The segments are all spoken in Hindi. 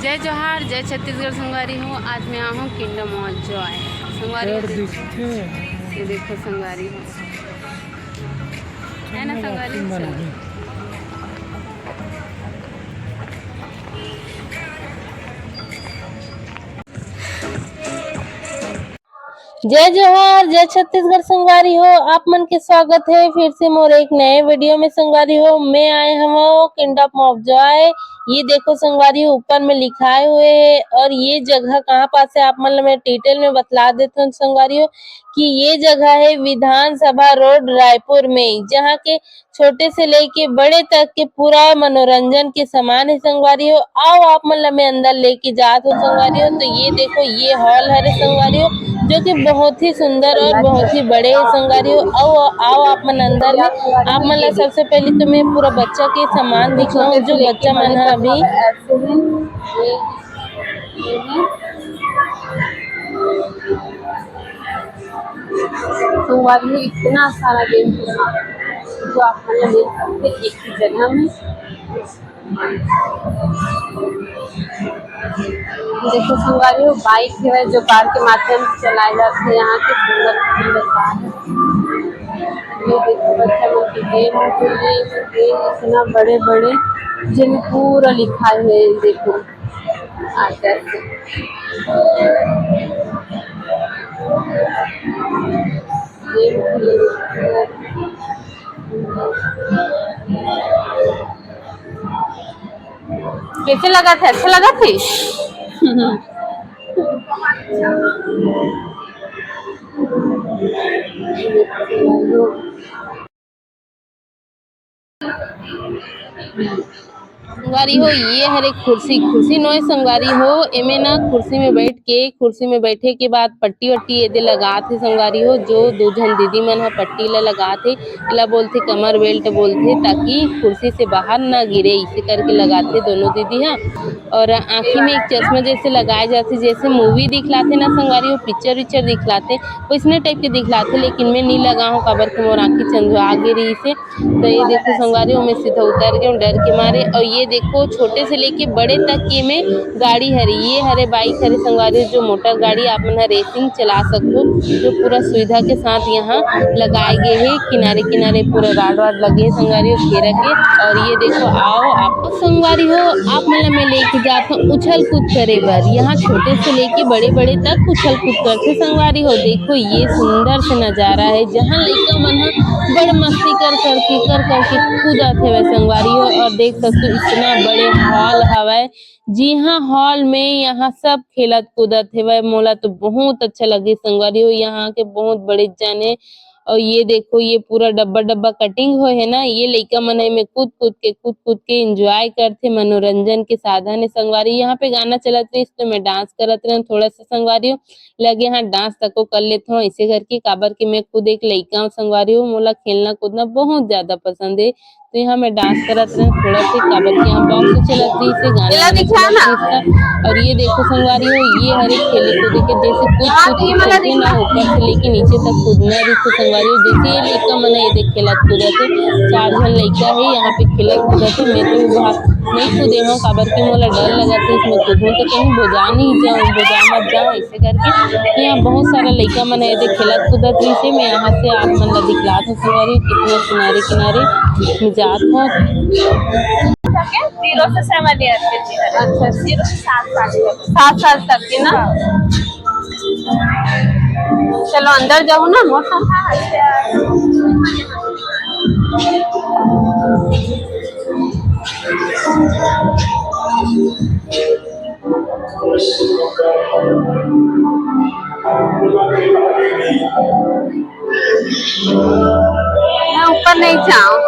जय जोहार, जय छत्तीसगढ़ संगवारी हूँ। आज मैं आया हूँ किंगडम ऑफ जॉय संगवारी। ये देखो संगवारी हूँ है ना संगवारी। जय जोहार, जय छत्तीसगढ़ संगवारी हो। आप मन के स्वागत है फिर से मोर एक नए वीडियो में संगवारी हो। मैं आए हम किंगडम ऑफ जॉय। ये देखो संगवारी ऊपर में लिखाए हुए है और ये जगह कहाँ पास है आप मन मैं डिटेल में बतला देता हूँ संगवारी हो कि ये जगह है विधानसभा रोड रायपुर में, जहाँ के छोटे से लेके बड़े तक के पूरा मनोरंजन के सामान है संगवारी हो। आओ आप मन मैं अंदर लेके जात हूँ संगवारी हो। तो ये देखो ये हॉल है संगवारी हो, जो कि बहुत ही सुंदर और बहुत ही बड़े संगवारी हो। आओ आप मन अंदर में। आप मन ला सबसे पहले तो मैं पूरा बच्चा के सामान दिखाऊं, जो बच्चा मन है अभी संगवारी इतना सारा गेम जो आप मन ले सकते एक ही जगह में। देखो संगवारी हो बाइक है जो कार के माध्यम से चलाए जाते हैं। यहाँ के सुंदर कार है। ये देखो बच्चा लोग के गेम इतना बड़े बड़े जिन पूरा लिखा है। देखो आकर कैसे लगा था? अच्छा लगा थे। संगवारी हो ये हर एक कुर्सी नोए संगवारी हो। एमे ना कुर्सी में बैठे के बाद पट्टी वट्टी एदे लगाते संगवारी हो। जो दो जन दीदी मन ह पट्टी ला लगाते, एला बोलते कमर बेल्ट बोलते, ताकि कुर्सी से बाहर ना गिरे, इसे करके लगाते दोनों दीदी हा। और आँखी में एक चश्मा जैसे लगाए जाते, जैसे मूवी दिखलाते ना संगवारी हो, पिक्चर विक्चर दिखलाते वैसने टाइप के दिखलाते। लेकिन मैं नहीं लगा हूँ काबर के मोर आँखी चंदवा गे रही से। तो ये देखो संगवारी हो मैं सीधा उतर गया डर के मारे। और ये देखो छोटे से लेके बड़े तक के में गाड़ी हरी, ये हरे बाइक हरे संगवारी, जो मोटर गाड़ी आप मन रेसिंग चला सको, जो पूरा सुविधा के साथ यहाँ लगाए गए है। किनारे किनारे पूरा राड वाड लगे संगवारी हो घेरा के। और ये देखो आओ आप संगवारी हो आप मन मैं लेके जाता हूँ उछल कूद करे बर। यहाँ छोटे से लेके बड़े बड़े तक उछल कूद करते संगवारी हो। देखो ये सुंदर से नजारा है, जहाँ लइका मन बड़ मस्ती कर करके कूदत है संगवारी हो। और देख सकते हो इतना बड़े हॉल हवय। जी हाँ, हॉल में यहाँ सब खेलत कूदत है। मोला तो बहुत अच्छा लगे संगवारी हो, यहाँ के बहुत बड़े जाने। और ये देखो ये पूरा डब्बा कटिंग हो है ना। ये लइका मन में कूद कूद के एंजॉय करते, मनोरंजन के साधन है संगवारी। यहाँ पे गाना चलत रही तो मैं डांस करत रही थोड़ा सा संगवारी हो, लगे हाँ डांस तको कर लेता हूँ ऐसे करके। काबर के मैं खुद एक लइका हूँ संगवारी हो, मोला खेलना कूदना बहुत ज्यादा पसंद है। तो यहाँ मैं डांस करत रहे थोड़ा से, काबर के यहाँ बॉक्स चलत रही से गाना चलत रही। और ये देखो संगवारी हो ये हरे खेले कूदे के जैसे कूद के खेलते ना, ऊपर से लेके नीचे तक कूदना रही संगवारी हो। जैसे ये लइका मन ये देख खेलत कूदत है, 4 जन लइका है यहाँ पे खेलत कूदत है। मैं तो नहीं कूदे हूँ काबर के मोला डर लगत है, इसमें कूदूं तो कहीं बोजा मत जाऊँ ऐसे करके। तो यहाँ बहुत सारा लइका मन है खेलत कूदत रही से। मैं यहाँ से आप मन ला दिखलात हूँ संगवारी कितना किनारे किनारे जात हूँ। 0 से 7 ईयर के। अच्छा 0 से 7 साल तक के ना। चलो अंदर जाओ ना मौसम मैं ऊपर नहीं जाऊँ।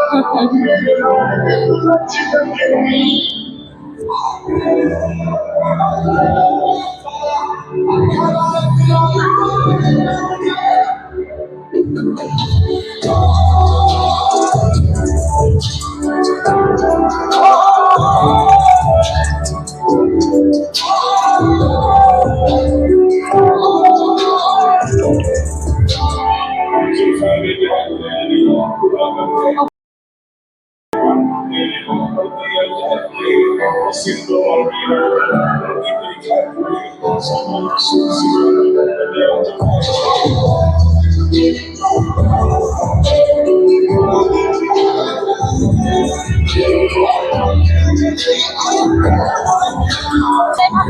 हम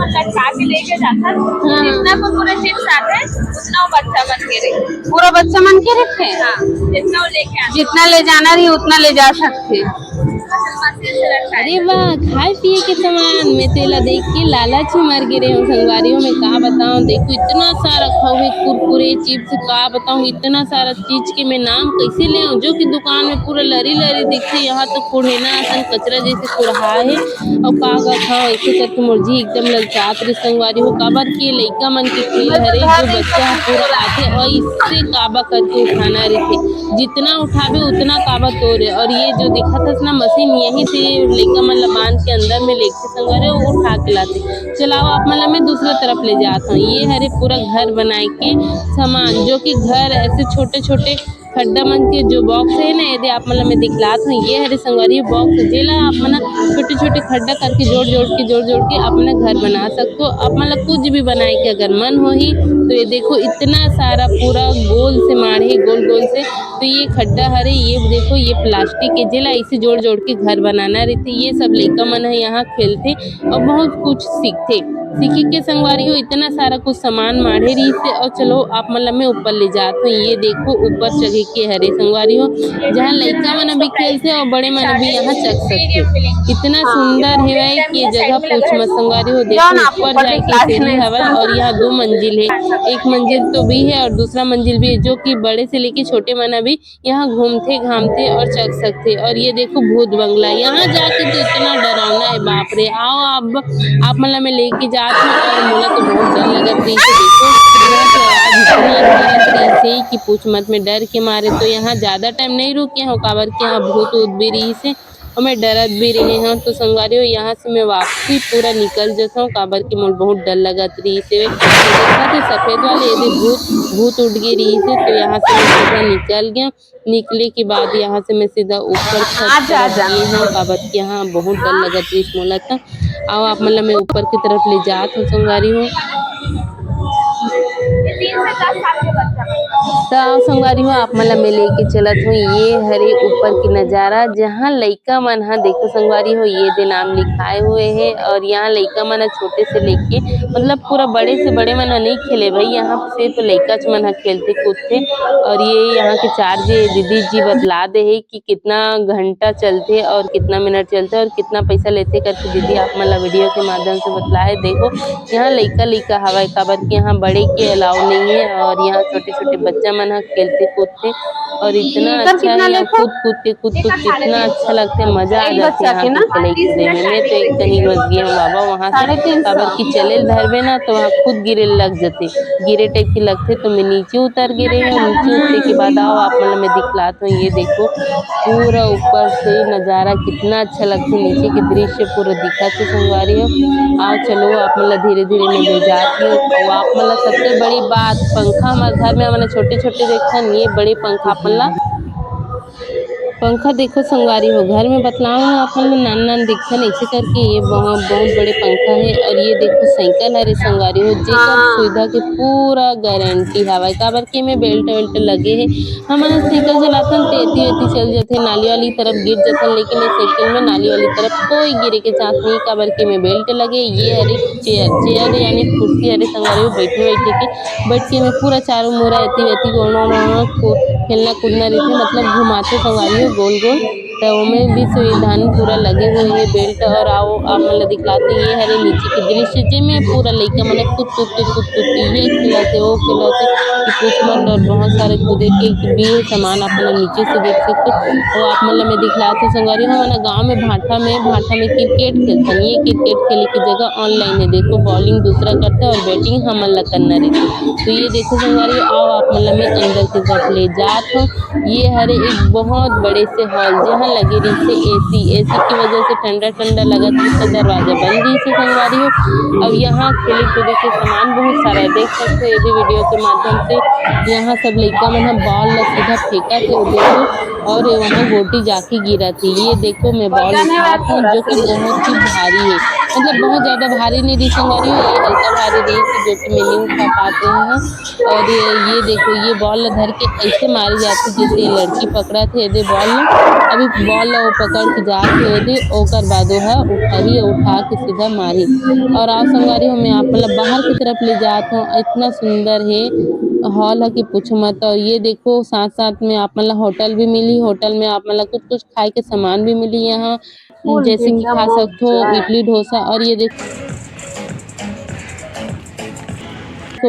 लटका के लेके जाता है, जितना कुरकुरे चिप्स आते हैं उतना वो बच्चा बन के रहे, पूरा बच्चा मन के रखे। हाँ जितना वो लेके आते जितना ले जाना रही उतना ले जा सकते। अरे वाह, खाए पिए के सामान में तेला देख के लालच ही मर गिरे हूँ संगवारियों में। का बताऊँ, देखो इतना सारा रखा कुरकुरे चिप्स, का बताऊँ इतना सारा चीज के मैं नाम कैसे ले आऊँ, जो कि दुकान में पूरा लरी लरी दिखते, यहाँ तो कुढ़ेना असन कचरा जैसे कुढ़ा है। और का खाओ ऐसे करके मुर्जी एकदम ललचात रे संगवारी हो। काबर के लइका मन के खेल हरे, जो बच्चा पूरा आते और इससे काबा करके उठाना रहते, जितना उठावे उतना काबा तोड़े। और ये जो दिखत है ना मशीन, यही से लइका मन ला बांध के अंदर में लेके संगवारी वो उठा के लाते। चलाओ आप मन ला मैं दूसरे तरफ ले जाता हूँ। ये हरे पूरा घर बनाए के सामान, जो कि घर ऐसे छोटे छोटे खड्डा मन के जो बॉक्स है ना, यदि आप मतलब मैं दिखलात हूँ, ये हरे संगवारी बॉक्स जेला आप मना छोटे छोटे खड्डा करके जोड़ जोड़ के अपना घर बना सकते हो। आप मतलब कुछ भी बनाए के अगर मन हो ही तो ये देखो इतना सारा पूरा गोल से माढ़े गोल गोल से, तो ये खड्डा हरे, ये देखो ये प्लास्टिक के जेला इसे जोड़ जोड़ के घर बनाना रहते। ये सब लइका मन है यहाँ खेलते और बहुत कुछ सीखते। सीखे के संगवारी हो इतना सारा कुछ सामान माढ़े रही से। और चलो आप मतलब मैं ऊपर ले जात हूँ। ये देखो ऊपर चढ़े के हरे संगवारी हो, जहाँ लइका मन भी खेलते और बड़े मन भी यहाँ चढ़ सकते। इतना सुंदर है कि ये जगह पूछ मत संगवारी हो। देखो ऊपर जाए के सीढ़ी हवा और यहाँ 2 मंजिल है, एक मंजिल तो भी है और दूसरा मंजिल भी है, जो कि बड़े से लेके छोटे मना भी यहाँ घूमते घामते और चढ़ सकते। और ये देखो भूत बंगला, यहाँ जाके तो इतना डरावना है, बाप रे। आओ आप मतलब मैं लेके जात हूँ और मोला तो बहुत डर लगत रही से। देखो यहाँ से आवाज इतनी अंदर रही से कि पूछ मत, में डर के मारे तो यहाँ ज्यादा टाइम नहीं रुके हूँ, काबर के यहाँ भूत ऊत भी रही से और मैं डरत भी रहे हूँ। तो संगवारी हो यहाँ से मैं वापसी पूरा निकल जाता हूँ, काबर के मोल बहुत डर लगत रही से। देखा तो सफेद वाले यदि भूत उड़ गई रही से, तो यहाँ से मैं सीधा निकल गया। निकले के बाद यहाँ से मैं सीधा ऊपर छत तरफ गई हूँ, काबर के यहाँ बहुत डर लगत रही मोला था। आओ आप मतलब मैं ऊपर की तरफ ले जात हूँ संगवारी हो। 3 से 10 साल के बच्चा तो संगवारी हो आप मतलब मैं लेके चलत हूँ। ये हरे ऊपर की नज़ारा, जहाँ लइका मन हा देखो संगवारी हो ये दे नाम लिखाए हुए है। और यहाँ लइका मन छोटे से लेके मतलब पूरा बड़े से बड़े मन नहीं खेले भाई, यहाँ सिर्फ लइका मन खेलते कूदते। और ये यहाँ के चार्ज दीदी जी बतला दे है कि कितना घंटा चलते और कितना मिनट चलते और कितना पैसा लेते करके दीदी आप मतलब वीडियो के माध्यम से बतलाए। देखो यहाँ लइका हवा, काबर के यहाँ बड़े के अलाउ नहीं है और यहाँ छोटे छोटे बच्चा मन खेलते कूदते और इतना अच्छा है। यहाँ कूद कितना अच्छा लगता है, मजा आ जाती है यहाँ के खेले कूदे में। मैं तो एक तनी बस गया हूँ बाबा वहाँ से, काबर की चले धरबे ना तो वहाँ खुद गिरे लग जाते, गिरे टाइप के लगते। तो मैं नीचे उतर गिरे और नीचे उतरने के बाद आओ आप मतलब मैं दिखलाता हूँ। ये देखो पूरा ऊपर से नज़ारा कितना अच्छा लगता है, नीचे के दृश्य पूरा दिखा से संगवारी हो। आओ चलो आप मतलब धीरे धीरे मैं ले जाती हूँ। और आप मतलब सबसे बड़ी बात, पंखा हमारे घर में मैंने छोटे छोटे देखा, ये बड़े पंखा अपन ला पंखा देखो संगवारी हो घर में बतलाओ अपन नान नान दिखन ऐसे करके ये बहुत बड़े पंखा है। और ये देखो साइकिल हरे संगवारी हो, जेकर सुविधा के पूरा गारंटी हवा, काबर के में बेल्ट वेल्ट लगे है। हमारा साइकिल चलाथन तो एती एती चल जाते, नाली वाली तरफ गिर जाथन, लेकिन ये साइकिल में नाली वाली तरफ कोई गिरे के चांस नहीं, काबर के में बेल्ट लगे। ये हरे चेयर यानी कुर्सी हरे संगवारी हो, बैठ के में पूरा चारों मोरा एती वेती खेलना कूदना रहते, मतलब घुमाते संगवारी हो गोल गोल। तो में भी सुविधान पूरा लगे हुए है बेल्ट। और आओ आप मतलब दिखलाते ये हरे नीचे के दृश्य, जिसमें पूरा लइका मन कूद ये खिलाते वो खिलाते कि पूछ मत। और बहुत सारे कूदे के भी सामान अपन नीचे से देख सकते हो। और आप मतलब मैं दिखलाते संगवारी हो हमारा गाँव में भाटा में क्रिकेट खेलते, ये क्रिकेट खेले की जगह ऑनलाइन है। देखो बॉलिंग दूसरा करते और बैटिंग हमन ला करना रहती। तो ये देखो संगवारी आओ आप मतलब मैं अंदर की तरफ ले जात हूँ। ये हरे एक बहुत बड़े से हॉल, जहाँ लगे रही से एसी की वजह से ठंडा ठंडा लगत रही से, दरवाजा बंद रही से संगवारी हो। अब यहाँ खेले कूदे के सामान बहुत सारा है, देख सकते हो यदि वीडियो के माध्यम से। यहाँ सब लइका मन बॉल ला सीधा फेंका थे देखो, और वहाँ गोटी जाके गिरा थी। ये देखो मैं बॉल उठात हूँ जो कि बहुत ही भारी है, मतलब बहुत ज्यादा भारी नहीं रही संगवारी हो, ये हल्का भारी रही थी जो कि मैं नहीं उठा पाते हैं। और ये देखो ये बॉल धर के ऐसे मारी जाती जैसे ये लड़की पकड़ा थे दे बॉल ला, अभी बॉल ला वो पकड़ के जाते दे ओकर बाद है उठा के सीधा मारी। और आप संगवारी हो मैं आप मतलब बाहर की तरफ ले जाता हूँ, इतना सुंदर है हॉल है कि पूछो मत। और ये देखो साथ साथ में आप मतलब होटल भी मिली, होटल में आप मतलब कुछ कुछ खाए के सामान भी मिली यहाँ, जैसे कि खा सकते हो इडली डोसा। और ये देखो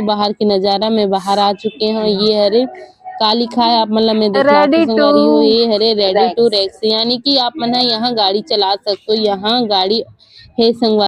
बाहर की नज़ारा में बाहर आ चुके हैं। ये हरे का लिखा है आप मतलब मैं दिखलाती संगवारी हो, ये हरे रेडी टू रैक्स, यानी कि आप मन यहाँ गाड़ी चला सकते हो, यहाँ गाड़ी है संगवारी।